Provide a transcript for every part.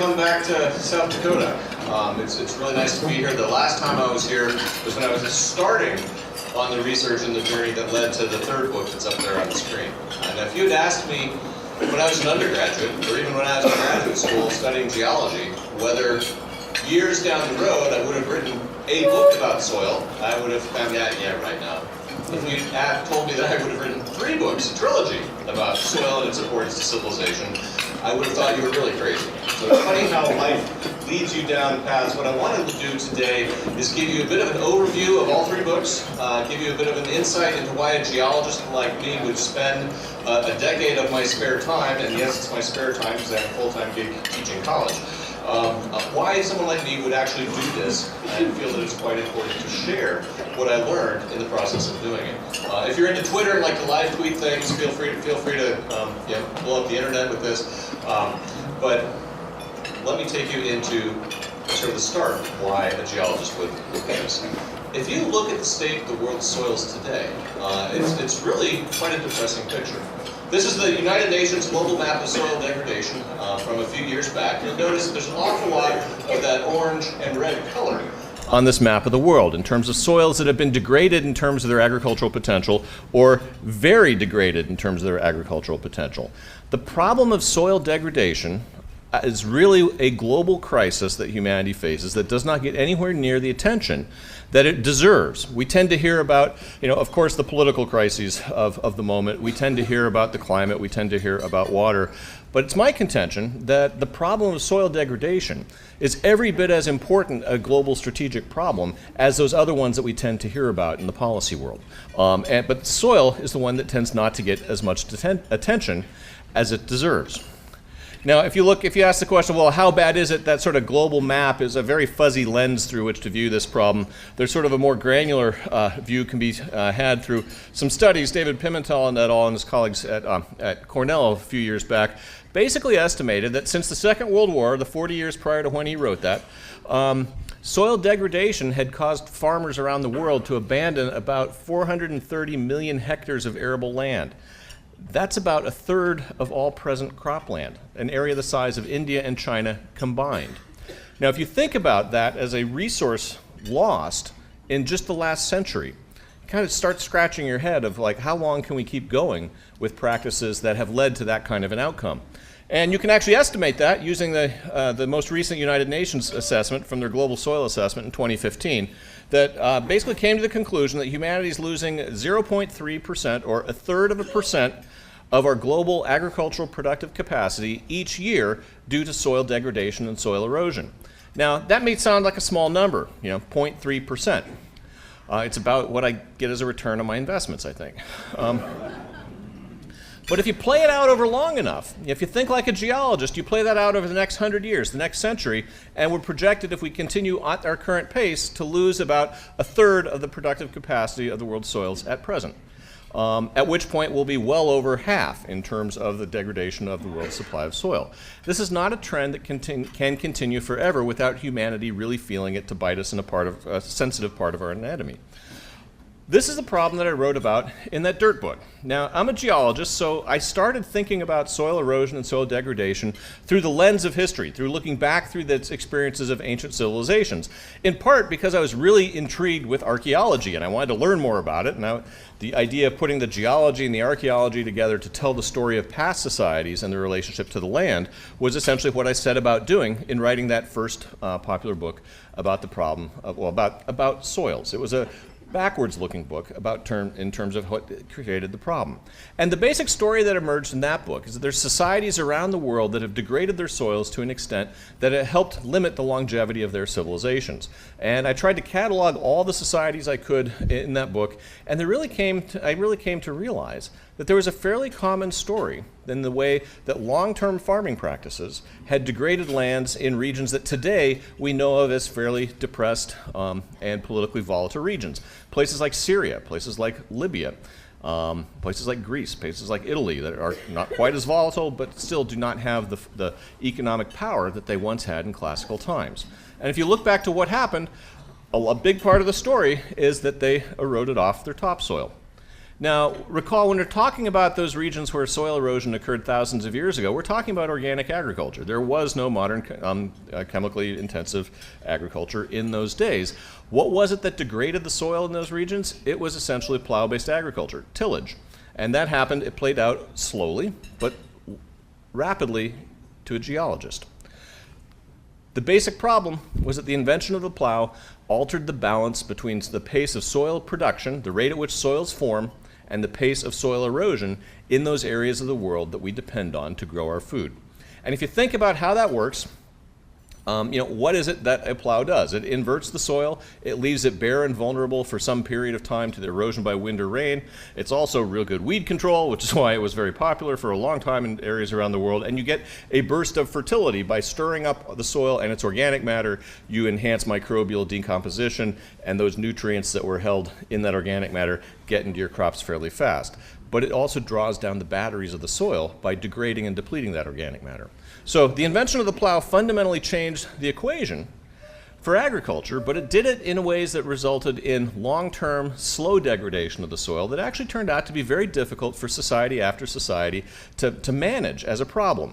come back to South Dakota. It's really nice to be here. The last time I was here was when I was starting on the research and the journey that led to the third book that's up there on the screen. And if you had asked me when I was an undergraduate, or even when I was in graduate school studying geology, whether years down the road I would have written a book about soil, I would have found that, yeah, right now. If you had told me that I would have written 3 books, a trilogy, about soil and its importance to civilization, I would have thought you were really crazy. So it's funny how life leads you down paths. What I wanted to do today is give you a bit of an overview of all 3 books, give you a bit of an insight into why a geologist like me would spend a decade of my spare time, and yes, it's my spare time because I have a full-time gig teaching college, why someone like me would actually do this, and feel that it's quite important to share what I learned in the process of doing it. If you're into Twitter and like to live tweet things, feel free to blow up the internet with this. But let me take you into sort of the start of why a geologist would do this. If you look at the state of the world's soils today, it's really quite a depressing picture. This is the United Nations global map of soil degradation from a few years back. You'll notice that there's an awful lot of that orange and red color on this map of the world in terms of soils that have been degraded in terms of their agricultural potential or very degraded in terms of their agricultural potential. The problem of soil degradation is really a global crisis that humanity faces that does not get anywhere near the attention that it deserves. We tend to hear about, of course, the political crises of the moment. We tend to hear about the climate. We tend to hear about water. But it's my contention that the problem of soil degradation is every bit as important a global strategic problem as those other ones that we tend to hear about in the policy world. But soil is the one that tends not to get as much attention as it deserves. Now, if you ask the question, well, how bad is it? That sort of global map is a very fuzzy lens through which to view this problem. There's sort of a more granular view can be had through some studies. David Pimentel and et al. And his colleagues at Cornell a few years back basically estimated that since the Second World War, the 40 years prior to when he wrote that, soil degradation had caused farmers around the world to abandon about 430 million hectares of arable land. That's about 1/3 of all present cropland, an area the size of India and China combined. Now, if you think about that as a resource lost in just the last century, you kind of start scratching your head of like, how long can we keep going with practices that have led to that kind of an outcome? And you can actually estimate that using the most recent United Nations assessment from their global soil assessment in 2015 that basically came to the conclusion that humanity is losing 0.3% or 1/3% of our global agricultural productive capacity each year due to soil degradation and soil erosion. Now, that may sound like a small number, 0.3%. It's about what I get as a return on my investments, I think. But if you play it out over long enough, if you think like a geologist, you play that out over the next 100 years, the next century, and we're projected, if we continue at our current pace, to lose about 1/3 of the productive capacity of the world's soils at present. At which point we'll be well over half in terms of the degradation of the world's supply of soil. This is not a trend that can continue forever without humanity really feeling it to bite us in a sensitive part of our anatomy. This is the problem that I wrote about in that dirt book. Now, I'm a geologist, so I started thinking about soil erosion and soil degradation through the lens of history, through looking back through the experiences of ancient civilizations, in part because I was really intrigued with archaeology and I wanted to learn more about it. Now, the idea of putting the geology and the archaeology together to tell the story of past societies and their relationship to the land was essentially what I set about doing in writing that first popular book about the problem of, about soils. It was a backwards-looking book in terms of what created the problem. And the basic story that emerged in that book is that there's societies around the world that have degraded their soils to an extent that it helped limit the longevity of their civilizations. And I tried to catalog all the societies I could in that book, and I really came to realize that there was a fairly common story in the way that long-term farming practices had degraded lands in regions that today we know of as fairly depressed and politically volatile regions. Places like Syria, places like Libya, places like Greece, places like Italy that are not quite as volatile but still do not have the economic power that they once had in classical times. And if you look back to what happened, a big part of the story is that they eroded off their topsoil. Now, recall when we're talking about those regions where soil erosion occurred thousands of years ago, we're talking about organic agriculture. There was no modern chemically intensive agriculture in those days. What was it that degraded the soil in those regions? It was essentially plow-based agriculture, tillage. And that happened, it played out slowly, but rapidly to a geologist. The basic problem was that the invention of the plow altered the balance between the pace of soil production, the rate at which soils form, and the pace of soil erosion in those areas of the world that we depend on to grow our food. And if you think about how that works, what is it that a plow does? It inverts the soil, it leaves it bare and vulnerable for some period of time to the erosion by wind or rain. It's also real good weed control, which is why it was very popular for a long time in areas around the world. And you get a burst of fertility by stirring up the soil and its organic matter. You enhance microbial decomposition, and those nutrients that were held in that organic matter get into your crops fairly fast. But it also draws down the batteries of the soil by degrading and depleting that organic matter. So the invention of the plow fundamentally changed the equation for agriculture, but it did it in ways that resulted in long-term, slow degradation of the soil that actually turned out to be very difficult for society after society to manage as a problem.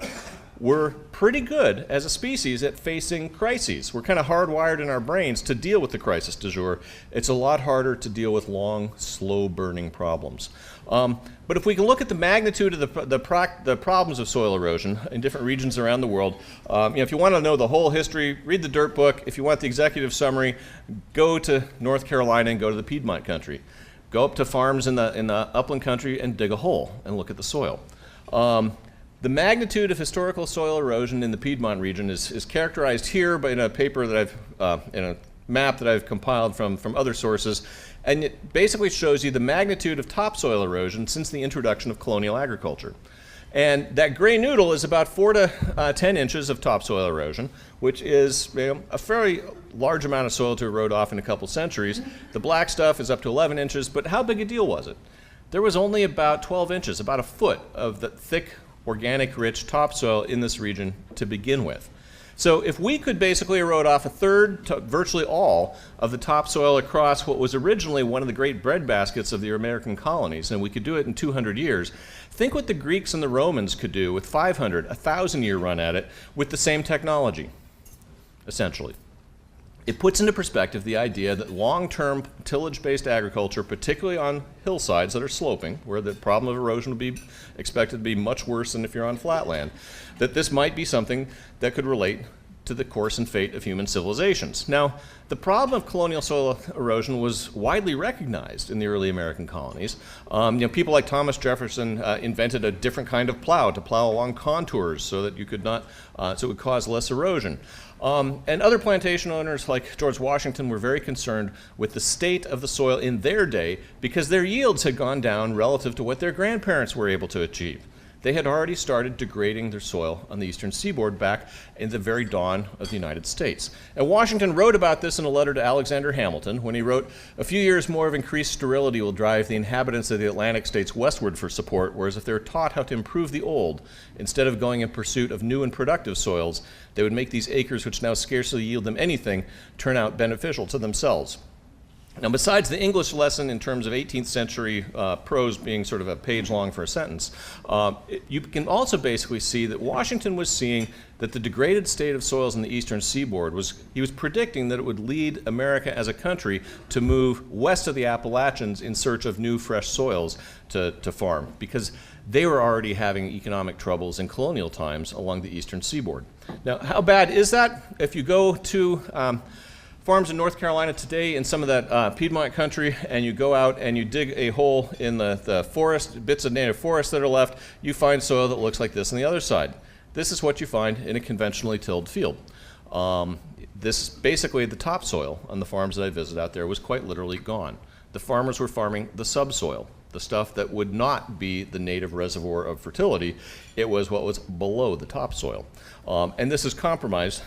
We're pretty good as a species at facing crises. We're kind of hardwired in our brains to deal with the crisis du jour. It's a lot harder to deal with long, slow-burning problems. But if we can look at the magnitude of the problems of soil erosion in different regions around the world, if you want to know the whole history, read the Dirt Book. If you want the executive summary, go to North Carolina and go to the Piedmont country. Go up to farms in the upland country and dig a hole and look at the soil. The magnitude of historical soil erosion in the Piedmont region is characterized here by in a paper that in a map that I've compiled from other sources, and it basically shows you the magnitude of topsoil erosion since the introduction of colonial agriculture. And that gray noodle is about 4 to 10 inches of topsoil erosion, which is a fairly large amount of soil to erode off in a couple centuries. The black stuff is up to 11 inches, but how big a deal was it? There was only about 12 inches, about a foot of the thick, organic rich topsoil in this region to begin with. So if we could basically erode off a third to virtually all of the topsoil across what was originally one of the great breadbaskets of the American colonies, and we could do it in 200 years, think what the Greeks and the Romans could do with 500, 1,000-year run at it with the same technology, essentially. It puts into perspective the idea that long-term tillage-based agriculture, particularly on hillsides that are sloping, where the problem of erosion would be expected to be much worse than if you're on flatland, that this might be something that could relate to the course and fate of human civilizations. Now, the problem of colonial soil erosion was widely recognized in the early American colonies. People like Thomas Jefferson invented a different kind of plow to plow along contours so that you could not, so it would cause less erosion. And other plantation owners like George Washington were very concerned with the state of the soil in their day because their yields had gone down relative to what their grandparents were able to achieve. They had already started degrading their soil on the eastern seaboard back in the very dawn of the United States. And Washington wrote about this in a letter to Alexander Hamilton when he wrote, "A few years more of increased sterility will drive the inhabitants of the Atlantic states westward for support, whereas if they're taught how to improve the old, instead of going in pursuit of new and productive soils, they would make these acres which now scarcely yield them anything turn out beneficial to themselves." Now, besides the English lesson in terms of 18th century prose being sort of a page long for a sentence, you can also basically see that Washington was seeing that the degraded state of soils in the eastern seaboard he was predicting that it would lead America as a country to move west of the Appalachians in search of new, fresh soils to farm, because they were already having economic troubles in colonial times along the eastern seaboard. Now, how bad is that? If you go to farms in North Carolina today in some of that Piedmont country, and you go out and you dig a hole in the forest, bits of native forest that are left, you find soil that looks like this on the other side. This is what you find in a conventionally tilled field. This basically, the topsoil on the farms that I visited out there was quite literally gone. The farmers were farming the subsoil, the stuff that would not be the native reservoir of fertility. It was what was below the topsoil. And this is compromised.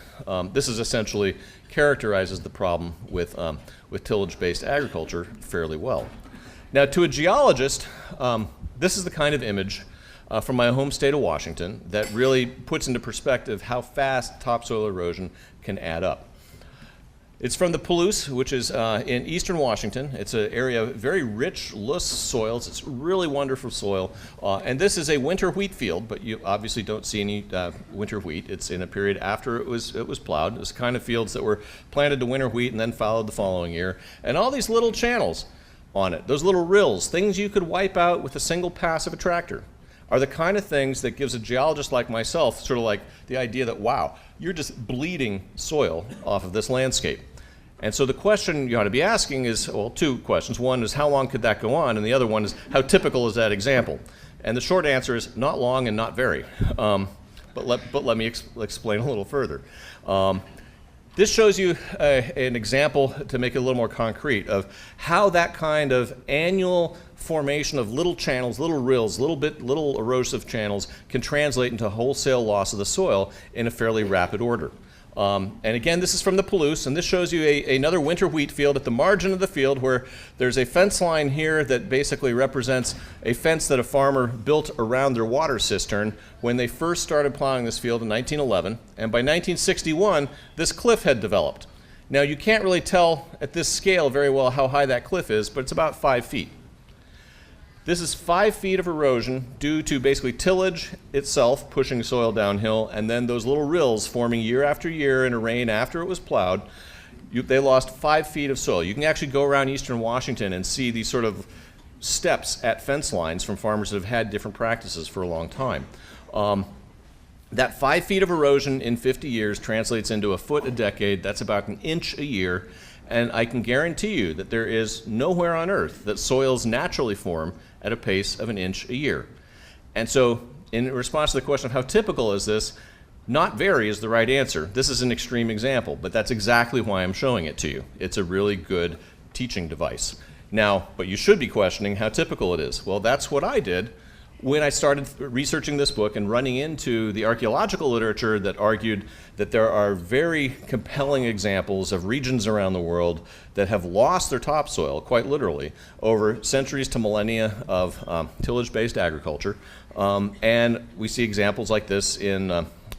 This is essentially characterizes the problem with tillage-based agriculture fairly well. Now, to a geologist, this is the kind of image from my home state of Washington that really puts into perspective how fast topsoil erosion can add up. It's from the Palouse, which is in eastern Washington. It's an area of very rich, loess soils. It's really wonderful soil. And this is a winter wheat field, but you obviously don't see any winter wheat. It's in a period after it was plowed. It's the kind of fields that were planted to winter wheat and then followed the following year. And all these little channels on it, those little rills, things you could wipe out with a single pass of a tractor, are the kind of things that gives a geologist like myself sort of like the idea that, wow, you're just bleeding soil off of this landscape. And so the question you ought to be asking is, well, two questions. One is, how long could that go on? And the other one is, how typical is that example? And the short answer is, not long and not very. But let me explain a little further. This shows you an example to make it a little more concrete of how that kind of annual formation of little channels, little rills, little erosive channels can translate into wholesale loss of the soil in a fairly rapid order. And again, this is from the Palouse, and this shows you another winter wheat field at the margin of the field where there's a fence line here that basically represents a fence that a farmer built around their water cistern when they first started plowing this field in 1911. And by 1961, this cliff had developed. Now, you can't really tell at this scale very well how high that cliff is, but it's about 5 feet. This is 5 feet of erosion due to basically tillage itself pushing soil downhill, and then those little rills forming year after year in a rain after it was plowed. They lost 5 feet of soil. You can actually go around eastern Washington and see these sort of steps at fence lines from farmers that have had different practices for a long time. That 5 feet of erosion in 50 years translates into a foot a decade. That's about an inch a year. And I can guarantee you that there is nowhere on Earth that soils naturally form at a pace of an inch a year. And so, in response to the question of how typical is this, not very is the right answer. This is an extreme example, but that's exactly why I'm showing it to you. It's a really good teaching device. Now, but you should be questioning how typical it is. Well, that's what I did when I started researching this book and running into the archaeological literature that argued that there are very compelling examples of regions around the world that have lost their topsoil, quite literally, over centuries to millennia of tillage-based agriculture. And we see examples like this in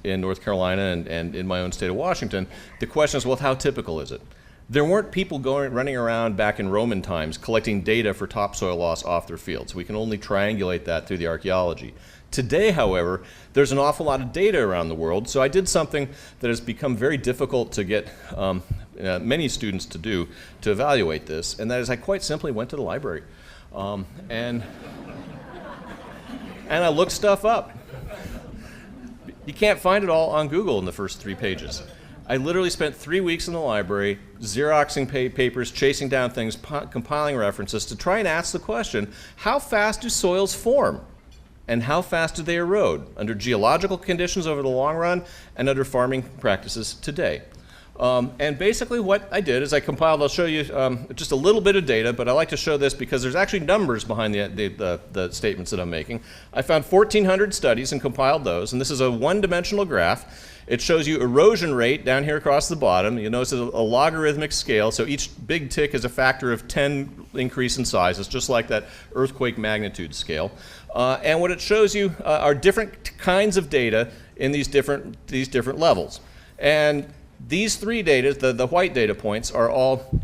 North Carolina and in my own state of Washington. The question is, well, how typical is it? There weren't people running around back in Roman times collecting data for topsoil loss off their fields. We can only triangulate that through the archaeology. Today, however, there's an awful lot of data around the world, so I did something that has become very difficult to get many students to do to evaluate this, and that is I quite simply went to the library. And I looked stuff up. You can't find it all on Google in the first 3 pages. I literally spent 3 weeks in the library, Xeroxing papers, chasing down things, compiling references to try and ask the question, how fast do soils form? And how fast do they erode under geological conditions over the long run and under farming practices today? And basically what I did is I compiled, I'll show you just a little bit of data, but I like to show this because there's actually numbers behind the statements that I'm making. I found 1,400 studies and compiled those, and this is a one-dimensional graph. It shows you erosion rate down here across the bottom. You notice it's a logarithmic scale, so each big tick is a factor of 10 increase in size. It's just like that earthquake magnitude scale. And what it shows you are different kinds of data in these different levels. And these 3 data, the white data points, are all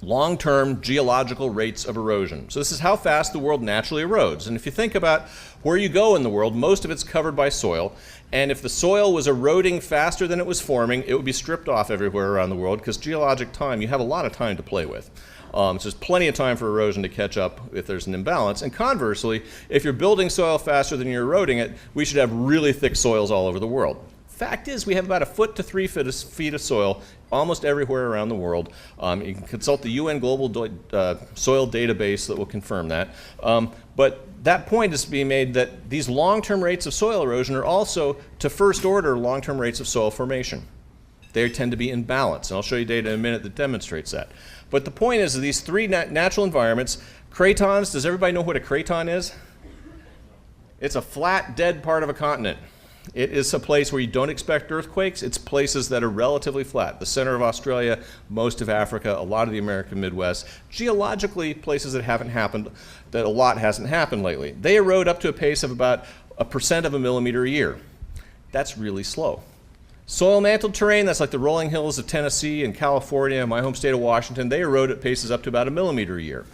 long-term geological rates of erosion. So this is how fast the world naturally erodes. And if you think about where you go in the world, most of it's covered by soil. And if the soil was eroding faster than it was forming, it would be stripped off everywhere around the world because geologic time, you have a lot of time to play with. So there's plenty of time for erosion to catch up if there's an imbalance. And conversely, if you're building soil faster than you're eroding it, we should have really thick soils all over the world. Fact is, we have about 1 foot to 3 feet of soil almost everywhere around the world. You can consult the UN Global Soil Database that will confirm that. But that point is being made that these long-term rates of soil erosion are also, to first order, long-term rates of soil formation. They tend to be in balance, and I'll show you data in a minute that demonstrates that. But the point is that these 3 natural environments, cratons, does everybody know what a craton is? It's a flat, dead part of a continent. It is a place where you don't expect earthquakes. It's places that are relatively flat. The center of Australia, most of Africa, a lot of the American Midwest. Geologically, places that haven't happened, that a lot hasn't happened lately. They erode up to a pace of about 1% of a millimeter a year. That's really slow. Soil mantled terrain, that's like the rolling hills of Tennessee and California, my home state of Washington, they erode at paces up to about 1 millimeter a year.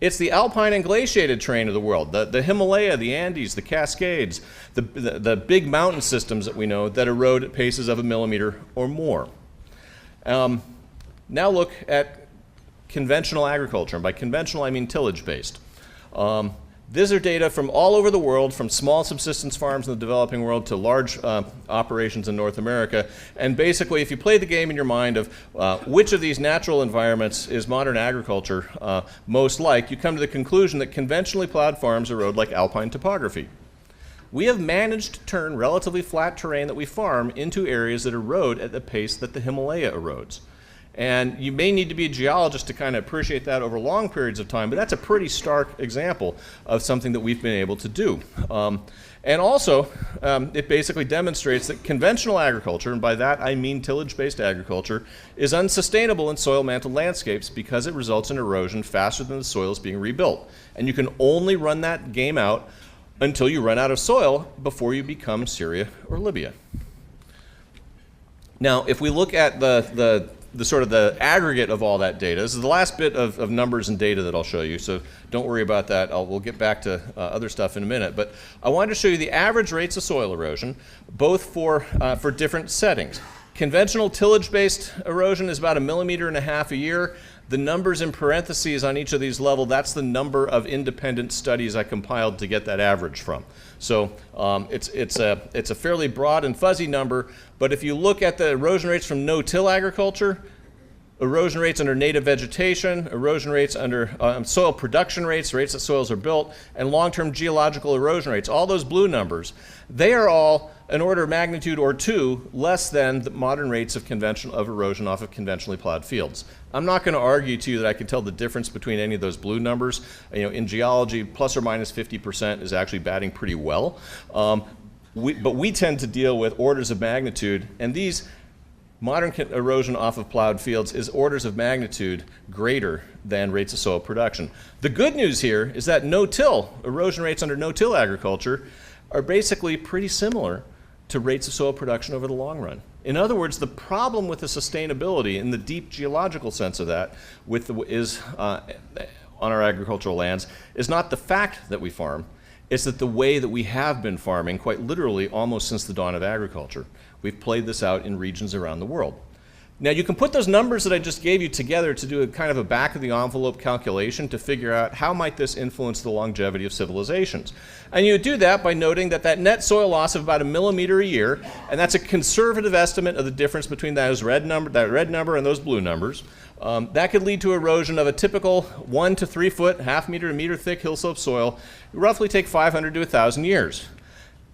It's the alpine and glaciated terrain of the world, the Himalaya, the Andes, the Cascades, the big mountain systems that we know that erode at paces of 1 millimeter or more. Now look at conventional agriculture, and by conventional I mean tillage-based. These are data from all over the world, from small subsistence farms in the developing world to large operations in North America. And basically, if you play the game in your mind of which of these natural environments is modern agriculture most like, you come to the conclusion that conventionally plowed farms erode like alpine topography. We have managed to turn relatively flat terrain that we farm into areas that erode at the pace that the Himalaya erodes. And you may need to be a geologist to kind of appreciate that over long periods of time, but that's a pretty stark example of something that we've been able to do. And also, it basically demonstrates that conventional agriculture, and by that I mean tillage-based agriculture, is unsustainable in soil-mantled landscapes because it results in erosion faster than the soil is being rebuilt. And you can only run that game out until you run out of soil before you become Syria or Libya. Now, if we look at the sort of the aggregate of all that data. This is the last bit of numbers and data that I'll show you, so don't worry about that. We'll get back to other stuff in a minute. But I wanted to show you the average rates of soil erosion, both for different settings. Conventional tillage-based erosion is about 1.5 millimeters a year. The numbers in parentheses on each of these levels, that's the number of independent studies I compiled to get that average from. So it's a fairly broad and fuzzy number, but if you look at the erosion rates from no-till agriculture, erosion rates under native vegetation, erosion rates under soil production rates that soils are built, and long-term geological erosion rates, all those blue numbers, they are all an order of magnitude or two less than the modern rates of erosion off of conventionally plowed fields. I'm not going to argue to you that I can tell the difference between any of those blue numbers. You know, in geology, plus or minus 50% is actually batting pretty well. But we tend to deal with orders of magnitude, and these modern erosion off of plowed fields is orders of magnitude greater than rates of soil production. The good news here is that no-till, erosion rates under no-till agriculture are basically pretty similar to rates of soil production over the long run. In other words, the problem with the sustainability in the deep geological sense of that on our agricultural lands is not the fact that we farm, it's that the way that we have been farming, quite literally almost since the dawn of agriculture. We've played this out in regions around the world. Now you can put those numbers that I just gave you together to do a kind of a back of the envelope calculation to figure out how might this influence the longevity of civilizations. And you do that by noting that net soil loss of about 1 millimeter a year, and that's a conservative estimate of the difference between that red number and those blue numbers. That could lead to erosion of a typical 1 to 3 foot, half meter to meter thick hillslope soil. It would roughly take 500 to 1,000 years.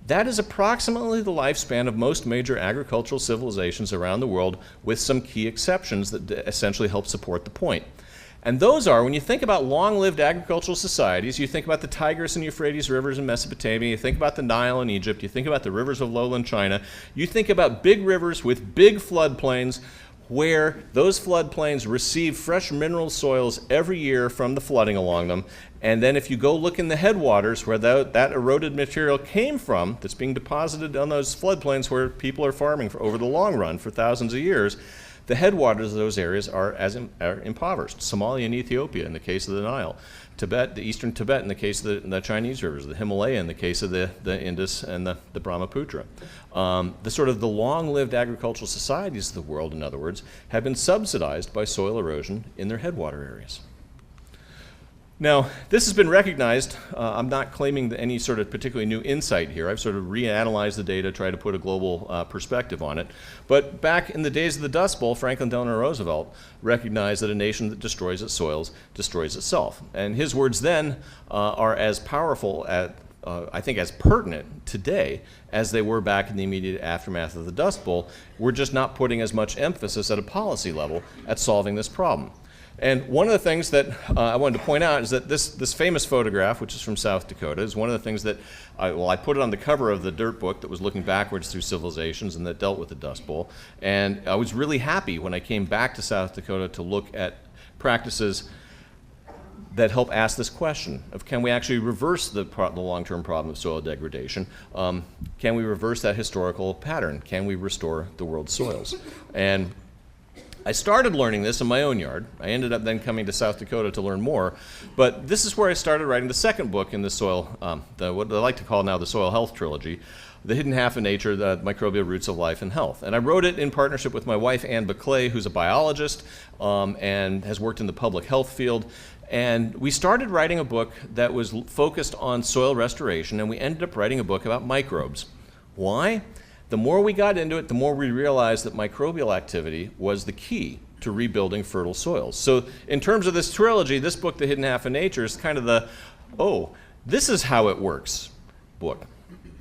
That is approximately the lifespan of most major agricultural civilizations around the world, with some key exceptions that essentially help support the point. And those are, when you think about long-lived agricultural societies, you think about the Tigris and Euphrates rivers in Mesopotamia, you think about the Nile in Egypt, you think about the rivers of lowland China, you think about big rivers with big floodplains where those floodplains receive fresh mineral soils every year from the flooding along them. And then if you go look in the headwaters where that eroded material came from, that's being deposited on those floodplains where people are farming over the long run for thousands of years, the headwaters of those areas are impoverished. Somalia and Ethiopia in the case of the Nile, Tibet, the eastern Tibet in the case of the Chinese rivers, the Himalaya in the case of the Indus and the Brahmaputra. The long-lived agricultural societies of the world, in other words, have been subsidized by soil erosion in their headwater areas. Now, this has been recognized. I'm not claiming any sort of particularly new insight here. I've sort of reanalyzed the data, tried to put a global perspective on it. But back in the days of the Dust Bowl, Franklin Delano Roosevelt recognized that a nation that destroys its soils destroys itself. And his words then are as powerful, I think as pertinent today as they were back in the immediate aftermath of the Dust Bowl. We're just not putting as much emphasis at a policy level at solving this problem. And one of the things that I wanted to point out is that this famous photograph, which is from South Dakota, is one of the things that, I put it on the cover of the dirt book that was looking backwards through civilizations and that dealt with the Dust Bowl. And I was really happy when I came back to South Dakota to look at practices that help ask this question of, can we actually reverse the long-term problem of soil degradation? Can we reverse that historical pattern? Can we restore the world's soils? And I started learning this in my own yard. I ended up then coming to South Dakota to learn more. But this is where I started writing the second book in the soil, what I like to call now the Soil Health Trilogy, The Hidden Half of Nature, the Microbial Roots of Life and Health. And I wrote it in partnership with my wife, Ann Baclay, who's a biologist and has worked in the public health field. And we started writing a book that was focused on soil restoration, and we ended up writing a book about microbes. Why? The more we got into it, the more we realized that microbial activity was the key to rebuilding fertile soils. So in terms of this trilogy, this book, The Hidden Half of Nature, is kind of the, oh, this is how it works book.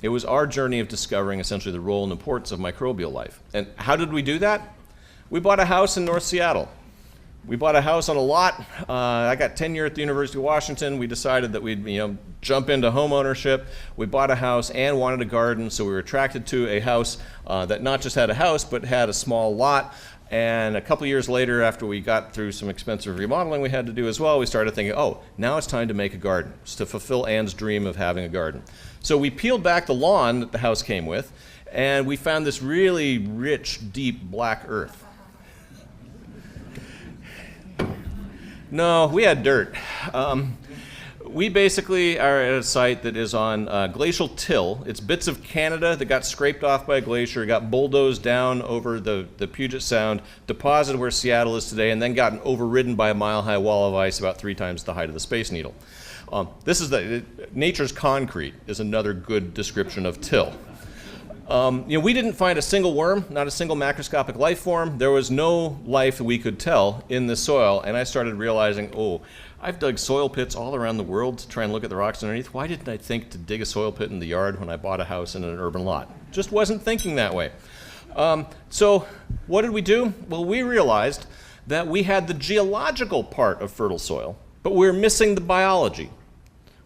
It was our journey of discovering essentially the role and importance of microbial life. And how did we do that? We bought a house in North Seattle. We bought a house on a lot. I got tenure at the University of Washington. We decided that we'd jump into home ownership. We bought a house and wanted a garden, so we were attracted to a house that not just had a house, but had a small lot. And a couple years later, after we got through some expensive remodeling we had to do as well, we started thinking, oh, now it's time to make a garden. It's to fulfill Ann's dream of having a garden. So we peeled back the lawn that the house came with, and we found this really rich, deep black earth. No, we had dirt. We basically are at a site that is on glacial till. It's bits of Canada that got scraped off by a glacier, got bulldozed down over the Puget Sound, deposited where Seattle is today, and then gotten overridden by a mile-high wall of ice about 3 times the height of the Space Needle. This is nature's concrete is another good description of till. We didn't find a single worm, not a single macroscopic life form. There was no life that we could tell in the soil, and I started realizing, oh, I've dug soil pits all around the world to try and look at the rocks underneath. Why didn't I think to dig a soil pit in the yard when I bought a house in an urban lot? Just wasn't thinking that way. So what did we do? Well, we realized that we had the geological part of fertile soil, but we were missing the biology.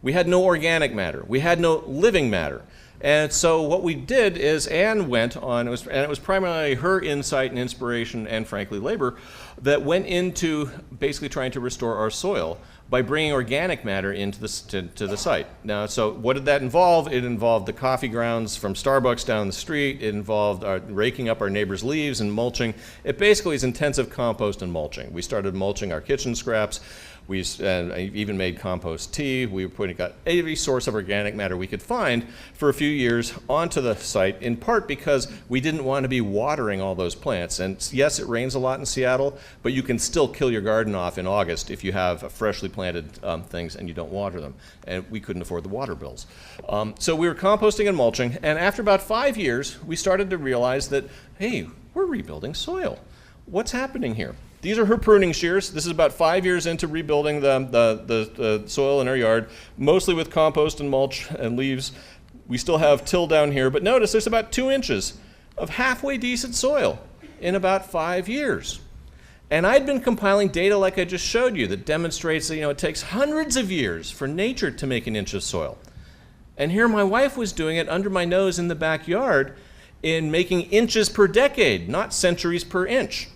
We had no organic matter. We had no living matter. And so what we did is Ann went on, and it was primarily her insight and inspiration and frankly labor that went into basically trying to restore our soil by bringing organic matter into to the site. Now, so what did that involve? It involved the coffee grounds from Starbucks down the street. It involved raking up our neighbors' leaves and mulching. It basically is intensive compost and mulching. We started mulching our kitchen scraps. We even made compost tea. We were putting every source of organic matter we could find for a few years onto the site, in part because we didn't want to be watering all those plants. And yes, it rains a lot in Seattle, but you can still kill your garden off in August if you have freshly planted things and you don't water them. And we couldn't afford the water bills. So we were composting and mulching, and after about 5 years, we started to realize that, hey, we're rebuilding soil. What's happening here? These are her pruning shears. This is about 5 years into rebuilding the soil in our yard, mostly with compost and mulch and leaves. We still have till down here, but notice there's about 2 inches of halfway decent soil in about 5 years. And I'd been compiling data like I just showed you that demonstrates that it takes hundreds of years for nature to make an inch of soil. And here my wife was doing it under my nose in the backyard in making inches per decade, not centuries per inch.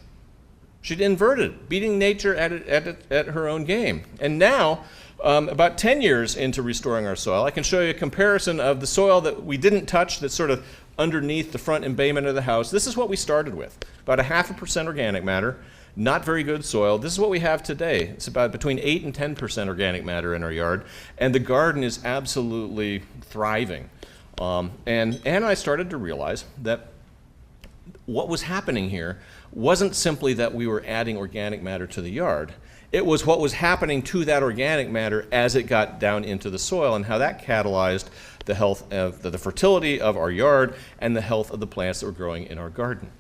She'd inverted, beating nature at her own game. And now, about 10 years into restoring our soil, I can show you a comparison of the soil that we didn't touch that's sort of underneath the front embayment of the house. This is what we started with, about 0.5% organic matter, not very good soil. This is what we have today. It's about between 8 and 10% organic matter in our yard, and the garden is absolutely thriving. And Ann and I started to realize that what was happening here wasn't simply that we were adding organic matter to the yard. It was what was happening to that organic matter as it got down into the soil and how that catalyzed the health of the fertility of our yard and the health of the plants that were growing in our garden.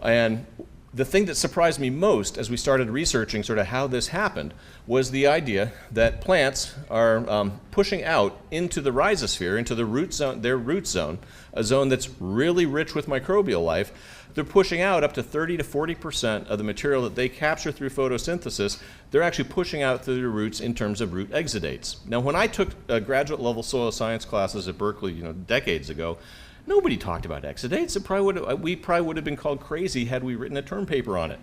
And the thing that surprised me most as we started researching sort of how this happened was the idea that plants are pushing out into the rhizosphere, into the root zone, their root zone, a zone that's really rich with microbial life. They're pushing out up to 30 to 40% of the material that they capture through photosynthesis. They're actually pushing out through their roots in terms of root exudates. Now, when I took graduate level soil science classes at Berkeley, decades ago, nobody talked about exudates. We probably would have been called crazy had we written a term paper on it.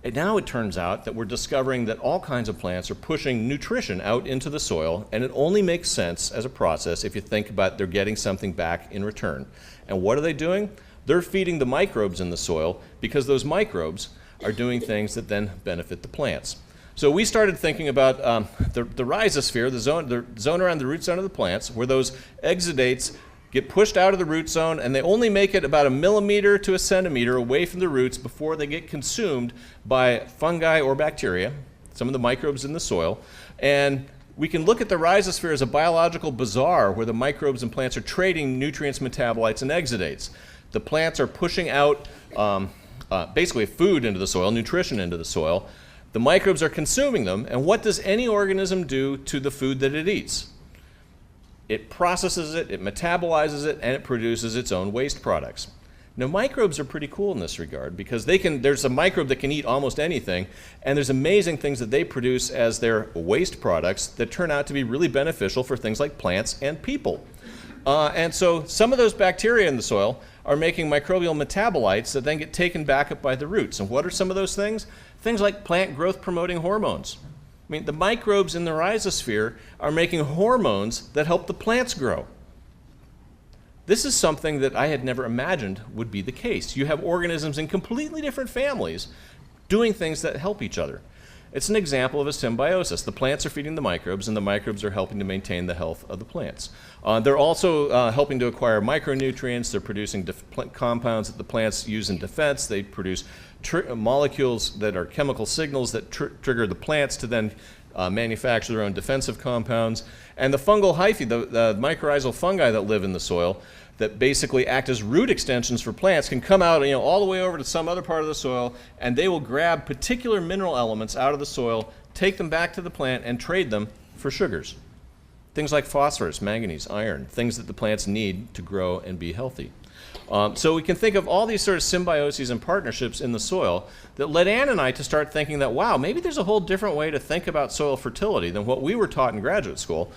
And now it turns out that we're discovering that all kinds of plants are pushing nutrition out into the soil, and it only makes sense as a process if you think about they're getting something back in return. And what are they doing? They're feeding the microbes in the soil, because those microbes are doing things that then benefit the plants. So we started thinking about the rhizosphere, the zone around the root zone of the plants, where those exudates get pushed out of the root zone, and they only make it about 1 millimeter to 1 centimeter away from the roots before they get consumed by fungi or bacteria, some of the microbes in the soil. And we can look at the rhizosphere as a biological bazaar where the microbes and plants are trading nutrients, metabolites, and exudates. The plants are pushing out basically food into the soil, nutrition into the soil. The microbes are consuming them, and what does any organism do to the food that it eats? It processes it, it metabolizes it, and it produces its own waste products. Now, microbes are pretty cool in this regard because there's a microbe that can eat almost anything, and there's amazing things that they produce as their waste products that turn out to be really beneficial for things like plants and people. And so some of those bacteria in the soil are making microbial metabolites that then get taken back up by the roots. And what are some of those things? Things like plant growth promoting hormones. I mean, the microbes in the rhizosphere are making hormones that help the plants grow. This is something that I had never imagined would be the case. You have organisms in completely different families doing things that help each other. It's an example of a symbiosis. The plants are feeding the microbes, and the microbes are helping to maintain the health of the plants. They're also helping to acquire micronutrients. They're producing compounds that the plants use in defense. They produce molecules that are chemical signals that trigger the plants to then manufacture their own defensive compounds. And the fungal hyphae, the mycorrhizal fungi that live in the soil, that basically act as root extensions for plants, can come out, all the way over to some other part of the soil, and they will grab particular mineral elements out of the soil, take them back to the plant, and trade them for sugars. Things like phosphorus, manganese, iron, things that the plants need to grow and be healthy. So we can think of all these sort of symbioses and partnerships in the soil that led Ann and I to start thinking that, wow, maybe there's a whole different way to think about soil fertility than what we were taught in graduate school,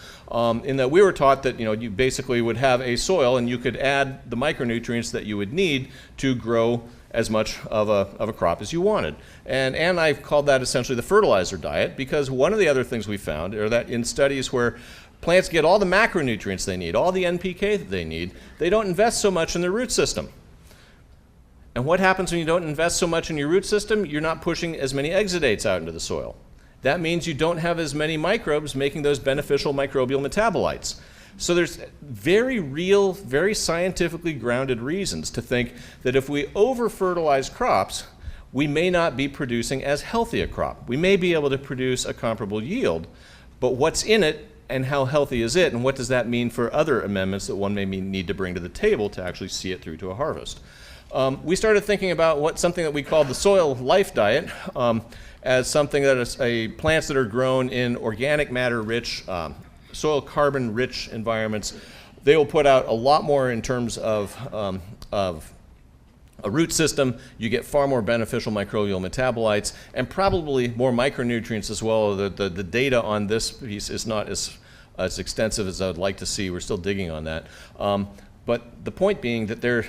in that we were taught that you basically would have a soil and you could add the micronutrients that you would need to grow as much of a crop as you wanted. And Ann and I called that essentially the fertilizer diet, because one of the other things we found are that in studies where plants get all the macronutrients they need, all the NPK that they need, they don't invest so much in their root system. And what happens when you don't invest so much in your root system? You're not pushing as many exudates out into the soil. That means you don't have as many microbes making those beneficial microbial metabolites. So there's very real, very scientifically grounded reasons to think that if we over-fertilize crops, we may not be producing as healthy a crop. We may be able to produce a comparable yield, but what's in it and how healthy is it, and what does that mean for other amendments that one may need to bring to the table to actually see it through to a harvest? We started thinking about something that we called the soil life diet as something that is plants that are grown in organic matter-rich, soil carbon-rich environments. They will put out a lot more in terms of a root system. You get far more beneficial microbial metabolites and probably more micronutrients as well. The data on this piece is not as extensive as I would like to see. We're still digging on that. But the point being that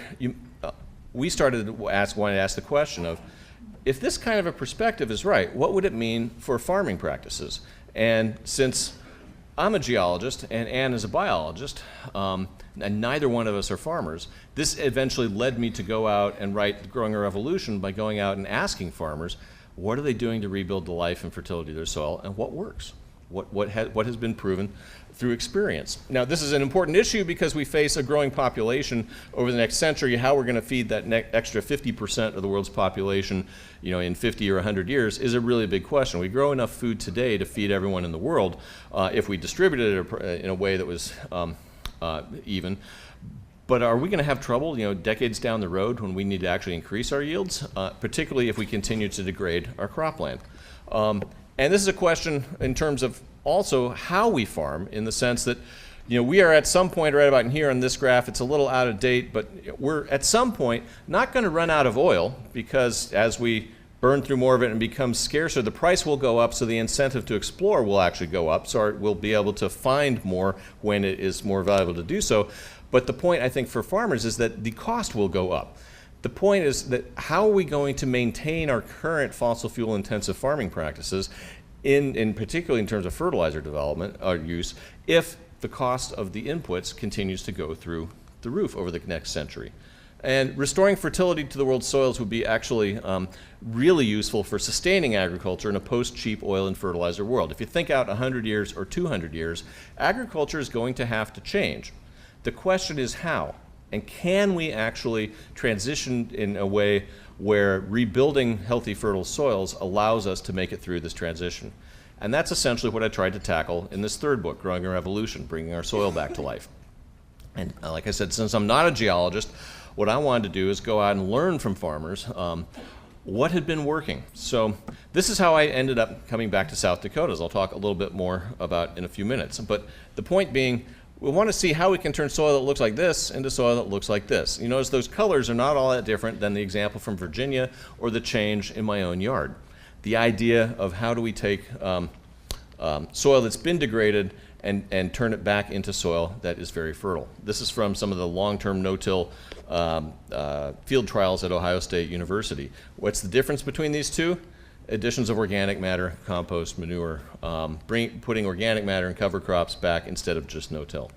we started to wanted to ask the question of, if this kind of a perspective is right, what would it mean for farming practices? And since I'm a geologist and Ann is a biologist, and neither one of us are farmers, this eventually led me to go out and write Growing a Revolution by going out and asking farmers, what are they doing to rebuild the life and fertility of their soil, and what works? What has been proven through experience? Now, this is an important issue because we face a growing population over the next century. How we're going to feed that extra 50% of the world's population, in 50 or 100 years is a really big question. We grow enough food today to feed everyone in the world if we distributed it in a way that was even. But are we going to have trouble, decades down the road when we need to actually increase our yields, particularly if we continue to degrade our cropland? And this is a question in terms of also how we farm, in the sense that, we are at some point, right about here on this graph, it's a little out of date, but we're at some point not going to run out of oil, because as we burn through more of it and becomes scarcer, the price will go up, so the incentive to explore will actually go up, so we'll be able to find more when it is more valuable to do so. But the point, I think, for farmers is that the cost will go up. The point is that how are we going to maintain our current fossil fuel intensive farming practices, in particularly in terms of fertilizer development or use, if the cost of the inputs continues to go through the roof over the next century? And restoring fertility to the world's soils would be actually really useful for sustaining agriculture in a post-cheap oil and fertilizer world. If you think out 100 years or 200 years, agriculture is going to have to change. The question is how, and can we actually transition in a way where rebuilding healthy, fertile soils allows us to make it through this transition? And that's essentially what I tried to tackle in this third book, Growing a Revolution, Bringing Our Soil Back to Life. And like I said, since I'm not a geologist, what I wanted to do is go out and learn from farmers what had been working. So this is how I ended up coming back to South Dakota, as I'll talk a little bit more about in a few minutes. But the point being, we want to see how we can turn soil that looks like this into soil that looks like this. You notice those colors are not all that different than the example from Virginia or the change in my own yard. The idea of how do we take soil that's been degraded and turn it back into soil that is very fertile. This is from some of the long-term no-till field trials at Ohio State University. What's the difference between these two? Additions of organic matter, compost, manure, putting organic matter and cover crops back instead of just no-till.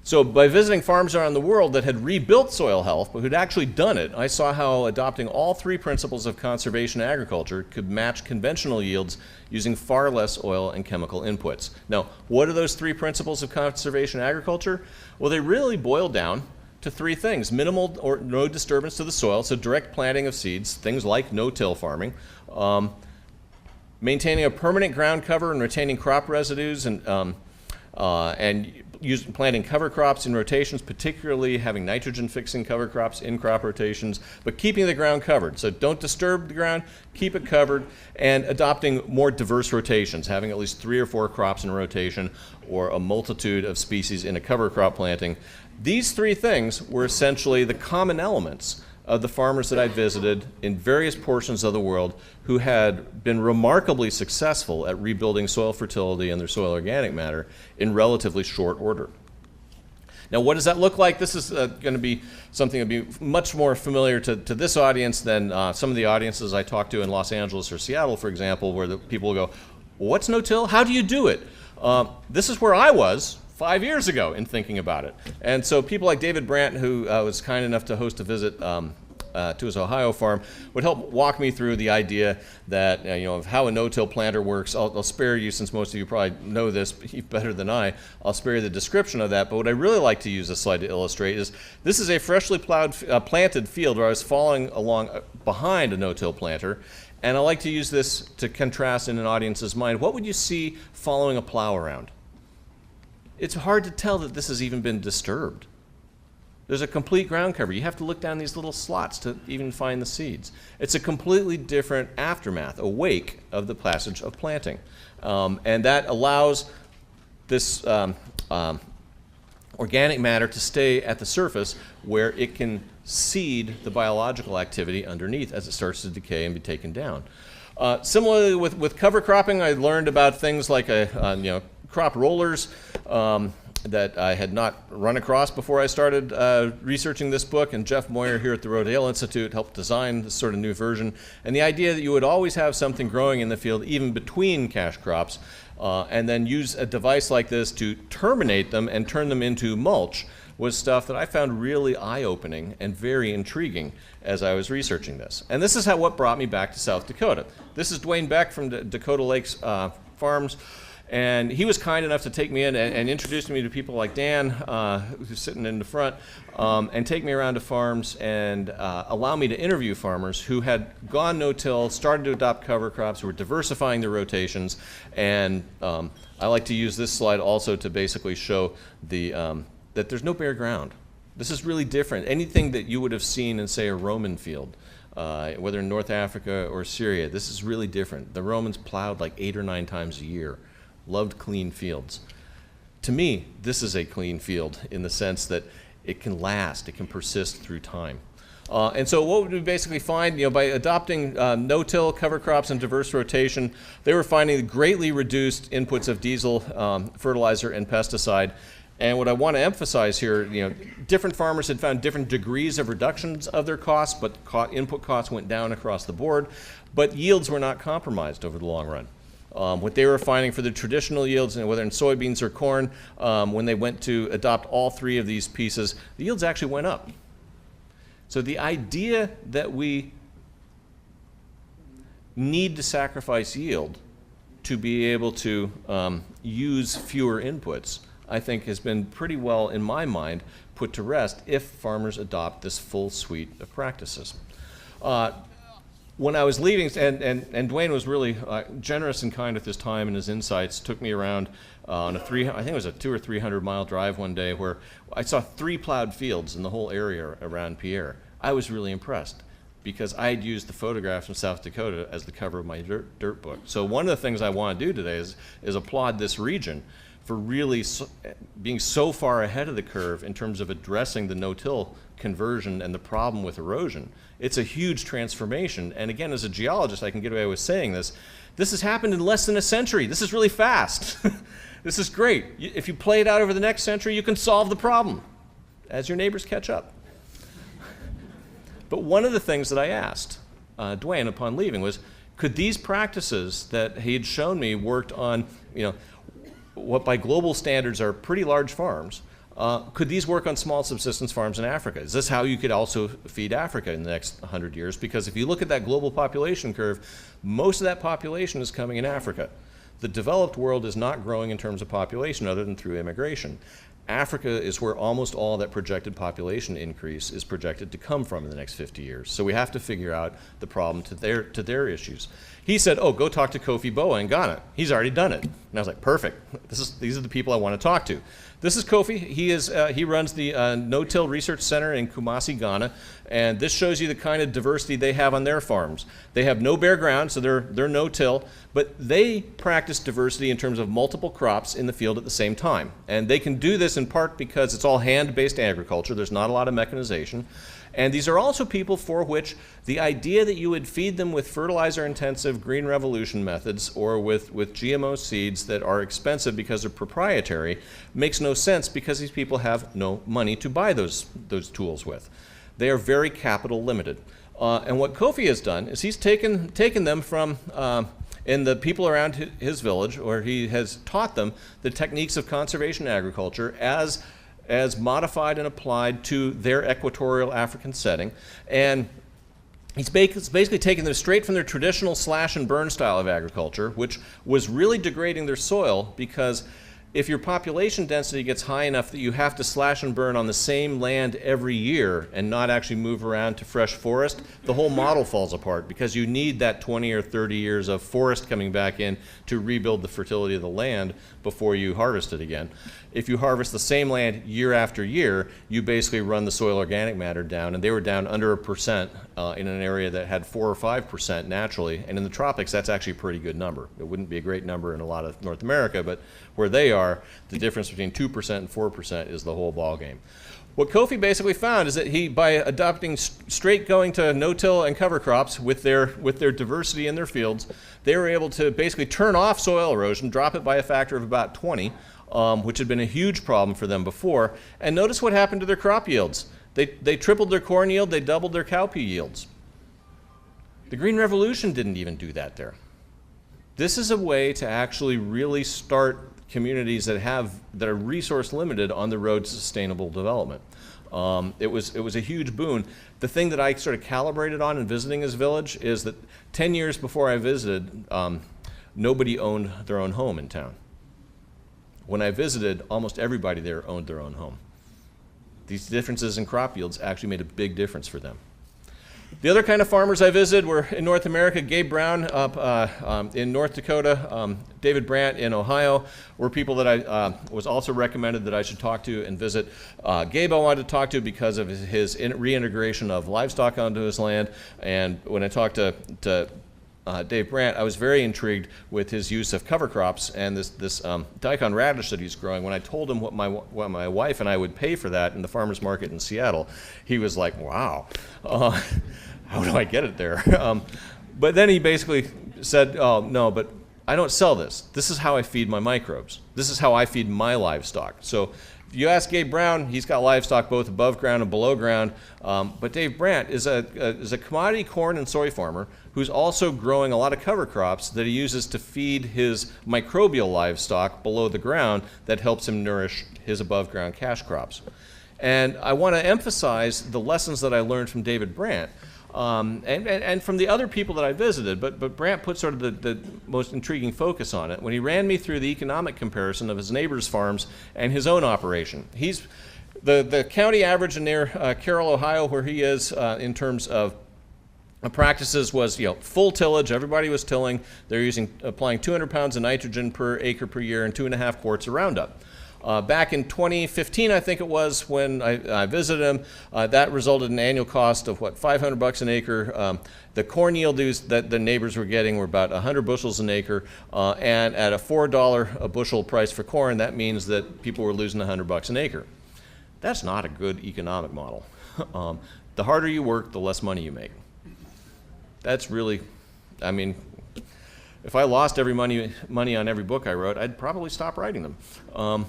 So by visiting farms around the world that had rebuilt soil health, but who'd actually done it, I saw how adopting all three principles of conservation agriculture could match conventional yields using far less oil and chemical inputs. Now, what are those three principles of conservation agriculture? Well, they really boil down to three things: minimal or no disturbance to the soil, so direct planting of seeds, things like no-till farming, maintaining a permanent ground cover and retaining crop residues, and planting cover crops in rotations, particularly having nitrogen-fixing cover crops in crop rotations, but keeping the ground covered. So don't disturb the ground, keep it covered, and adopting more diverse rotations, having at least 3 or 4 crops in a rotation or a multitude of species in a cover crop planting. These three things were essentially the common elements of the farmers that I visited in various portions of the world who had been remarkably successful at rebuilding soil fertility and their soil organic matter in relatively short order. Now, what does that look like? This is going to be something that would be much more familiar to this audience than some of the audiences I talked to in Los Angeles or Seattle, for example, where the people will go, what's no-till? How do you do it? This is where I was 5 years ago in thinking about it. And so people like David Brandt, who was kind enough to host a visit to his Ohio farm, would help walk me through the idea that, of how a no-till planter works. I'll spare you, since most of you probably know this better than I, I'll spare you the description of that. But what I really like to use this slide to illustrate is this is a freshly planted field where I was following along behind a no-till planter. And I like to use this to contrast in an audience's mind. What would you see following a plow around? It's hard to tell that this has even been disturbed. There's a complete ground cover. You have to look down these little slots to even find the seeds. It's a completely different aftermath, a wake of the passage of planting. And that allows this organic matter to stay at the surface where it can seed the biological activity underneath as it starts to decay and be taken down. Similarly with cover cropping, I learned about things like crop rollers that I had not run across before I started researching this book, and Jeff Moyer here at the Rodale Institute helped design this sort of new version. And the idea that you would always have something growing in the field even between cash crops, and then use a device like this to terminate them and turn them into mulch was stuff that I found really eye-opening and very intriguing as I was researching this. And this is what brought me back to South Dakota. This is Dwayne Beck from Dakota Lakes Farms. And he was kind enough to take me in and introduce me to people like Dan, who's sitting in the front, and take me around to farms and allow me to interview farmers who had gone no-till, started to adopt cover crops, who were diversifying their rotations. And I like to use this slide also to basically show that there's no bare ground. This is really different. Anything that you would have seen in, say, a Roman field, whether in North Africa or Syria, this is really different. The Romans plowed like 8 or 9 times a year. Loved clean fields. To me, this is a clean field in the sense that it can last, it can persist through time. And so what would we basically find, by adopting no-till, cover crops, and diverse rotation, they were finding greatly reduced inputs of diesel, fertilizer, and pesticide, And what I want to emphasize here, different farmers had found different degrees of reductions of their costs, but input costs went down across the board, but yields were not compromised over the long run. What they were finding for the traditional yields, and whether in soybeans or corn, when they went to adopt all three of these pieces, the yields actually went up. So the idea that we need to sacrifice yield to be able to use fewer inputs, I think has been pretty well, in my mind, put to rest if farmers adopt this full suite of practices. When I was leaving, and Dwayne was really generous and kind with his time and his insights, took me around on I think it was a 200 or 300 mile drive one day where I saw 3 plowed fields in the whole area around Pierre. I was really impressed because I had used the photographs from South Dakota as the cover of my dirt book. So one of the things I want to do today is applaud this region for really being so far ahead of the curve in terms of addressing the no-till conversion and the problem with erosion. It's a huge transformation, and again, as a geologist, I can get away with saying this. This has happened in less than a century. This is really fast. This is great. If you play it out over the next century, you can solve the problem as your neighbors catch up. But one of the things that I asked Dwayne upon leaving was, could these practices that he had shown me worked on, what by global standards are pretty large farms, could these work on small subsistence farms in Africa? Is this how you could also feed Africa in the next 100 years? Because if you look at that global population curve, most of that population is coming in Africa. The developed world is not growing in terms of population other than through immigration. Africa is where almost all that projected population increase is projected to come from in the next 50 years. So we have to figure out the problem to their issues. He said, oh, go talk to Kofi Boa in Ghana. He's already done it. And I was like, perfect. These are the people I want to talk to. This is Kofi. He runs the No-Till Research Center in Kumasi, Ghana, and this shows you the kind of diversity they have on their farms. They have no bare ground, so they're no-till, but they practice diversity in terms of multiple crops in the field at the same time. And they can do this in part because it's all hand-based agriculture. There's not a lot of mechanization. And these are also people for which the idea that you would feed them with fertilizer-intensive green revolution methods or with GMO seeds that are expensive because they're proprietary makes no sense because these people have no money to buy those tools with. They are very capital limited. And what Kofi has done is he's taken them from in the people around his village, or he has taught them the techniques of conservation agriculture as modified and applied to their equatorial African setting. And he's basically taken them straight from their traditional slash and burn style of agriculture, which was really degrading their soil because if your population density gets high enough that you have to slash and burn on the same land every year and not actually move around to fresh forest, the whole model falls apart because you need that 20 or 30 years of forest coming back in to rebuild the fertility of the land before you harvest it again. If you harvest the same land year after year, you basically run the soil organic matter down, and they were down under 1% in an area that had 4 or 5% naturally, and in the tropics that's actually a pretty good number. It wouldn't be a great number in a lot of North America, but where they are, the difference between 2% and 4% is the whole ballgame. What Kofi basically found is that by adopting straight going to no-till and cover crops with their diversity in their fields, they were able to basically turn off soil erosion, drop it by a factor of about 20, which had been a huge problem for them before. And notice what happened to their crop yields. They tripled their corn yield, they doubled their cowpea yields. The Green Revolution didn't even do that there. This is a way to actually really start communities that are resource limited on the road to sustainable development. It was a huge boon. The thing that I sort of calibrated on in visiting his village is that 10 years before I visited, nobody owned their own home in town. When I visited, almost everybody there owned their own home. These differences in crop yields actually made a big difference for them. The other kind of farmers I visited were in North America. Gabe Brown up in North Dakota, David Brandt in Ohio were people that I was also recommended that I should talk to and visit. Gabe I wanted to talk to because of his reintegration of livestock onto his land, and when I talked to Dave Brandt, I was very intrigued with his use of cover crops and this daikon radish that he's growing. When I told him what my wife and I would pay for that in the farmer's market in Seattle, he was like, wow, how do I get it there? But then he basically said, oh, no, but I don't sell this. This is how I feed my microbes. This is how I feed my livestock. So you ask Gabe Brown, he's got livestock both above ground and below ground. But Dave Brandt is a commodity corn and soy farmer who's also growing a lot of cover crops that he uses to feed his microbial livestock below the ground that helps him nourish his above ground cash crops. And I want to emphasize the lessons that I learned from David Brandt. And from the other people that I visited, but Brandt put sort of the most intriguing focus on it when he ran me through the economic comparison of his neighbors' farms and his own operation. He's the county average near Carroll, Ohio, where he is in terms of practices was full tillage. Everybody was tilling. They're applying 200 pounds of nitrogen per acre per year and 2.5 quarts of Roundup. Back in 2015, I think it was, when I visited him, that resulted in an annual cost of, $500 an acre. The corn yield that the neighbors were getting were about 100 bushels an acre, and at a $4 a bushel price for corn, that means that people were losing $100 an acre. That's not a good economic model. The harder you work, the less money you make. That's really, I mean, if I lost every money on every book I wrote, I'd probably stop writing them.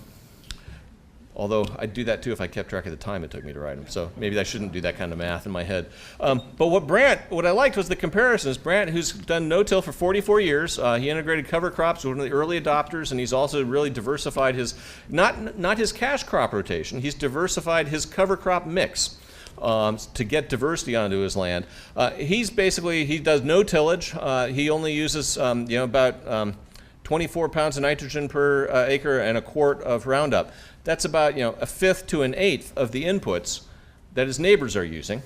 Although I'd do that too if I kept track of the time it took me to write them. So maybe I shouldn't do that kind of math in my head. But what I liked was the comparisons. Brandt, who's done no-till for 44 years, he integrated cover crops, was one of the early adopters, and he's also really diversified his, not his cash crop rotation, he's diversified his cover crop mix. To get diversity onto his land. He does no tillage. He only uses about 24 pounds of nitrogen per acre and a quart of Roundup. That's about a fifth to an eighth of the inputs that his neighbors are using.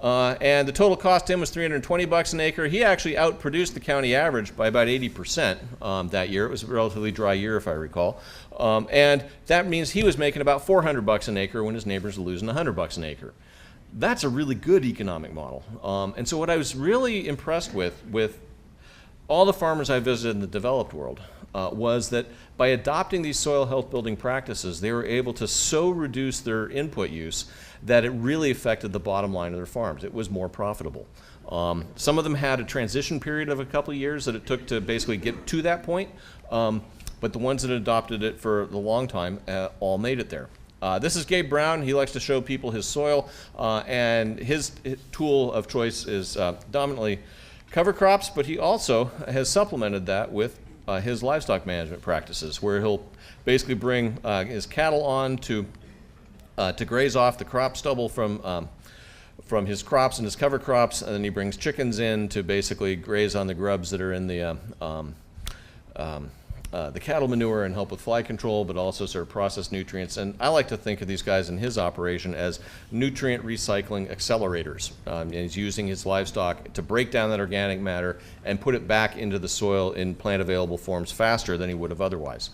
And the total cost to him was $320 an acre. He actually outproduced the county average by about 80% that year. It was a relatively dry year, if I recall. And that means he was making about $400 an acre when his neighbors were losing $100 an acre. That's a really good economic model. And so what I was really impressed with all the farmers I visited in the developed world was that by adopting these soil health building practices, they were able to so reduce their input use that it really affected the bottom line of their farms. It was more profitable. Some of them had a transition period of a couple of years that it took to basically get to that point, but the ones that adopted it for the long time all made it there. This is Gabe Brown. He likes to show people his soil, and his tool of choice is dominantly cover crops, but he also has supplemented that with his livestock management practices, where he'll basically bring his cattle on to graze off the crop stubble from his crops and his cover crops, and then he brings chickens in to basically graze on the grubs that are in the cattle manure and help with fly control, but also sort of process nutrients. And I like to think of these guys in his operation as nutrient recycling accelerators. And he's using his livestock to break down that organic matter and put it back into the soil in plant available forms faster than he would have otherwise.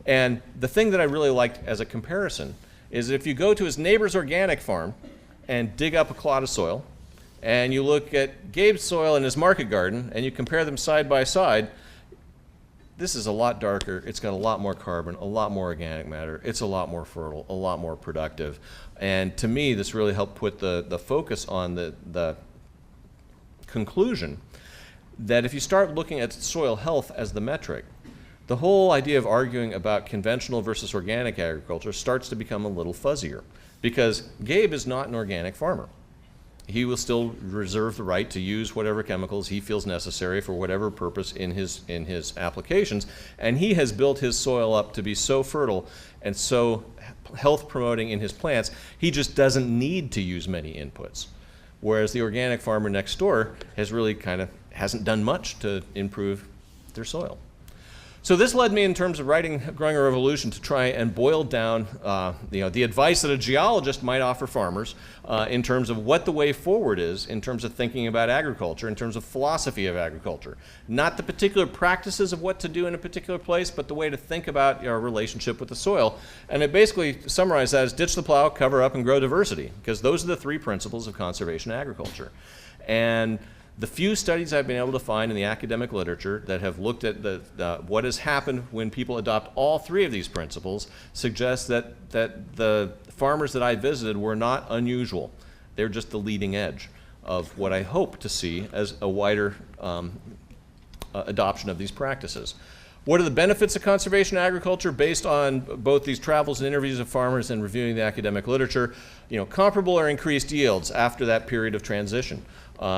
And the thing that I really liked as a comparison is if you go to his neighbor's organic farm and dig up a clod of soil, and you look at Gabe's soil in his market garden, and you compare them side by side, this is a lot darker. It's got a lot more carbon, a lot more organic matter. It's a lot more fertile, a lot more productive. And to me, this really helped put the focus on the conclusion that if you start looking at soil health as the metric, the whole idea of arguing about conventional versus organic agriculture starts to become a little fuzzier, because Gabe is not an organic farmer. He will still reserve the right to use whatever chemicals he feels necessary for whatever purpose in his applications, and he has built his soil up to be so fertile and so health promoting in his plants, he just doesn't need to use many inputs. Whereas the organic farmer next door has really hasn't done much to improve their soil. So this led me, in terms of writing Growing a Revolution, to try and boil down the advice that a geologist might offer farmers in terms of what the way forward is in terms of thinking about agriculture, in terms of philosophy of agriculture. Not the particular practices of what to do in a particular place, but the way to think about our relationship with the soil. And it basically summarized that as ditch the plow, cover up, and grow diversity, because those are the three principles of conservation agriculture. And the few studies I've been able to find in the academic literature that have looked at what has happened when people adopt all three of these principles suggest that the farmers that I visited were not unusual. They're just the leading edge of what I hope to see as a wider adoption of these practices. What are the benefits of conservation agriculture based on both these travels and interviews of farmers and reviewing the academic literature? Comparable or increased yields after that period of transition.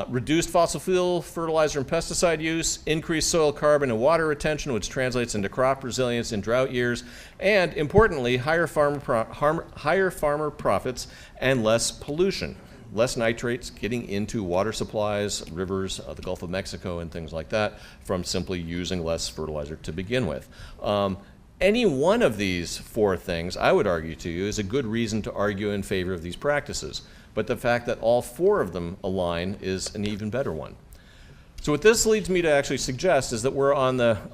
Reduced fossil fuel, fertilizer, and pesticide use, increased soil carbon and water retention, which translates into crop resilience in drought years, and importantly, higher farmer profits and less pollution. Less nitrates getting into water supplies, rivers, the Gulf of Mexico, and things like that from simply using less fertilizer to begin with. Any one of these four things, I would argue to you, is a good reason to argue in favor of these practices. But the fact that all four of them align is an even better one. So what this leads me to actually suggest is that we're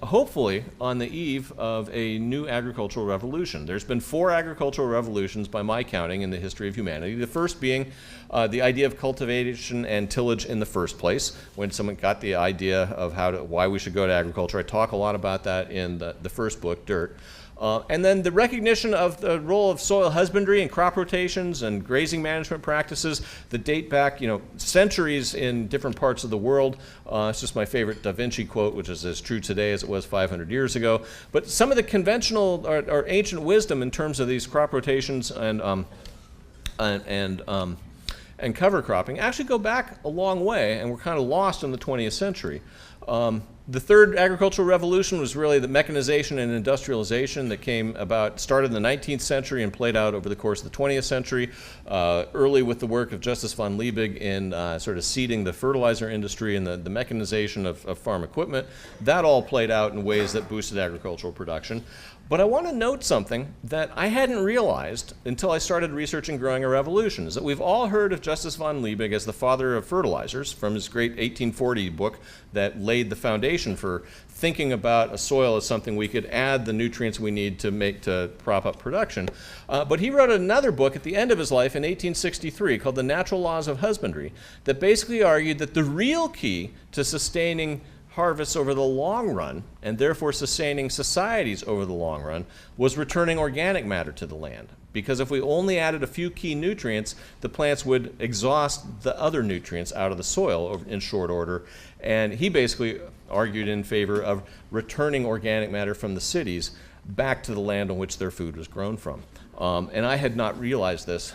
hopefully on the eve of a new agricultural revolution. There's been 4 agricultural revolutions by my counting in the history of humanity. The first being the idea of cultivation and tillage in the first place, when someone got the idea of why we should go to agriculture. I talk a lot about that in the first book, Dirt. And then the recognition of the role of soil husbandry and crop rotations and grazing management practices that date back, centuries in different parts of the world. It's just my favorite Da Vinci quote, which is as true today as it was 500 years ago. But some of the conventional or ancient wisdom in terms of these crop rotations and cover cropping actually go back a long way, and were kind of lost in the 20th century. The third agricultural revolution was really the mechanization and industrialization that started in the 19th century and played out over the course of the 20th century, early with the work of Justus von Liebig in sort of seeding the fertilizer industry and the mechanization of farm equipment. That all played out in ways that boosted agricultural production. But I want to note something that I hadn't realized until I started researching Growing a Revolution, is that we've all heard of Justus von Liebig as the father of fertilizers from his great 1840 book that laid the foundation for thinking about a soil as something we could add the nutrients we need to prop up production. But he wrote another book at the end of his life in 1863 called The Natural Laws of Husbandry that basically argued that the real key to sustaining harvests over the long run, and therefore sustaining societies over the long run, was returning organic matter to the land. Because if we only added a few key nutrients, the plants would exhaust the other nutrients out of the soil in short order. And he basically argued in favor of returning organic matter from the cities back to the land on which their food was grown from. And I had not realized this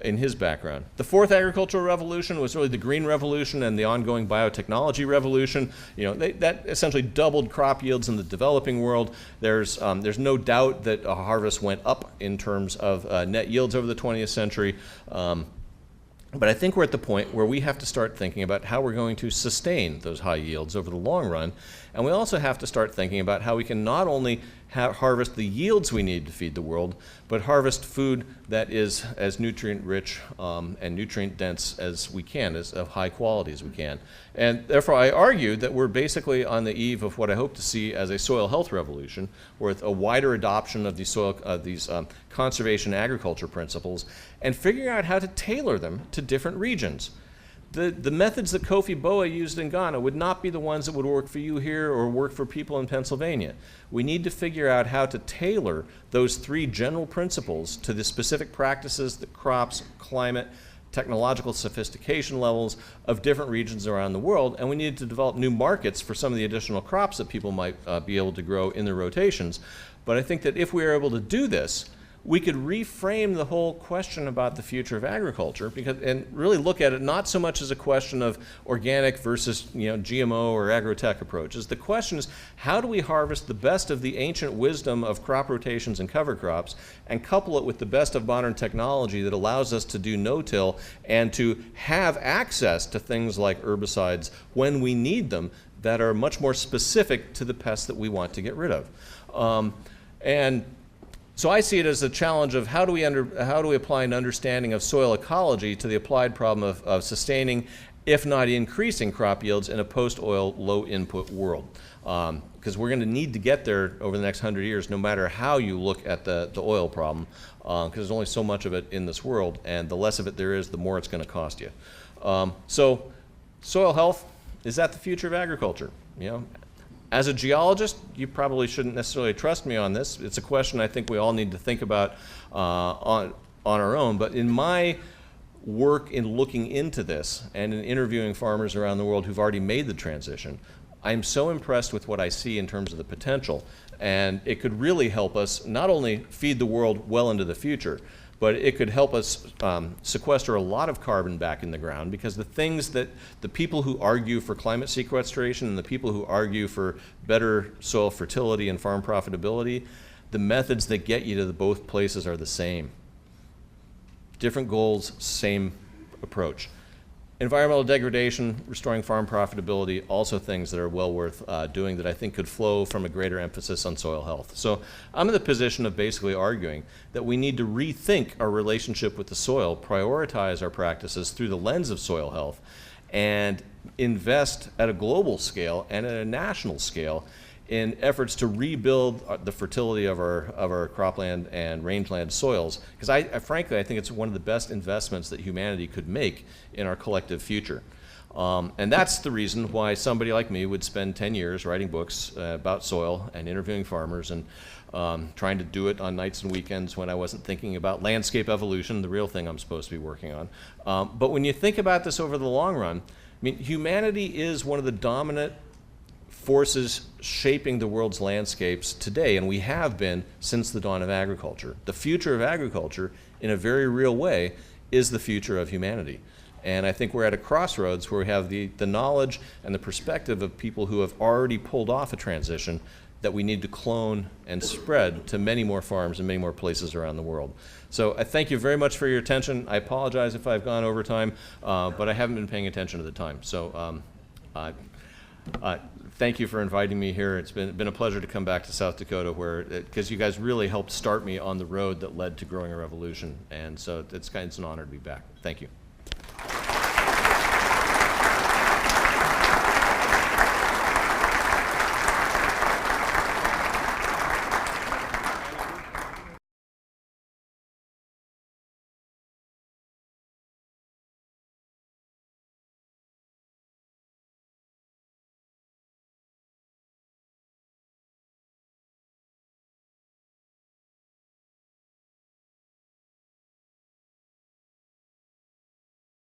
in his background. The fourth agricultural revolution was really the Green Revolution and the ongoing biotechnology revolution. That essentially doubled crop yields in the developing world. There's no doubt that a harvest went up in terms of net yields over the 20th century. But I think we're at the point where we have to start thinking about how we're going to sustain those high yields over the long run. And we also have to start thinking about how we can not only harvest the yields we need to feed the world, but harvest food that is as nutrient-rich and nutrient-dense as we can, as of high quality as we can. And therefore, I argue that we're basically on the eve of what I hope to see as a soil health revolution, with a wider adoption of these conservation agriculture principles, and figuring out how to tailor them to different regions. The methods that Kofi Boa used in Ghana would not be the ones that would work for you here or work for people in Pennsylvania. We need to figure out how to tailor those 3 general principles to the specific practices, the crops, climate, technological sophistication levels of different regions around the world, and we need to develop new markets for some of the additional crops that people might be able to grow in their rotations. But I think that if we are able to do this, we could reframe the whole question about the future of agriculture, and really look at it not so much as a question of organic versus GMO or agrotech approaches. The question is, how do we harvest the best of the ancient wisdom of crop rotations and cover crops and couple it with the best of modern technology that allows us to do no-till and to have access to things like herbicides when we need them that are much more specific to the pests that we want to get rid of. So I see it as a challenge of how do we apply an understanding of soil ecology to the applied problem of sustaining, if not increasing, crop yields in a post-oil, low-input world. Because we're going to need to get there over the next 100 years, no matter how you look at the oil problem, because there's only so much of it in this world, and the less of it there is, the more it's going to cost you. So soil health, is that the future of agriculture? As a geologist, you probably shouldn't necessarily trust me on this. It's a question I think we all need to think about on our own. But in my work in looking into this and in interviewing farmers around the world who've already made the transition, I'm so impressed with what I see in terms of the potential, and it could really help us not only feed the world well into the future, but it could help us sequester a lot of carbon back in the ground, because the things that the people who argue for climate sequestration and the people who argue for better soil fertility and farm profitability, the methods that get you to both places are the same. Different goals, same approach. Environmental degradation, restoring farm profitability, also things that are well worth doing that I think could flow from a greater emphasis on soil health. So I'm in the position of basically arguing that we need to rethink our relationship with the soil, prioritize our practices through the lens of soil health, and invest at a global scale and at a national scale in efforts to rebuild the fertility of our cropland and rangeland soils, because frankly I think it's one of the best investments that humanity could make in our collective future. And that's the reason why somebody like me would spend 10 years writing books about soil and interviewing farmers and trying to do it on nights and weekends when I wasn't thinking about landscape evolution, the real thing I'm supposed to be working on. But when you think about this over the long run, I mean, humanity is one of the dominant forces shaping the world's landscapes today, and we have been since the dawn of agriculture. The future of agriculture, in a very real way, is the future of humanity. And I think we're at a crossroads where we have the knowledge and the perspective of people who have already pulled off a transition that we need to clone and spread to many more farms and many more places around the world. So I thank you very much for your attention. I apologize if I've gone over time, but I haven't been paying attention to the time. So thank you for inviting me here. It's been a pleasure to come back to South Dakota, because you guys really helped start me on the road that led to growing a revolution. And so it's an honor to be back. Thank you.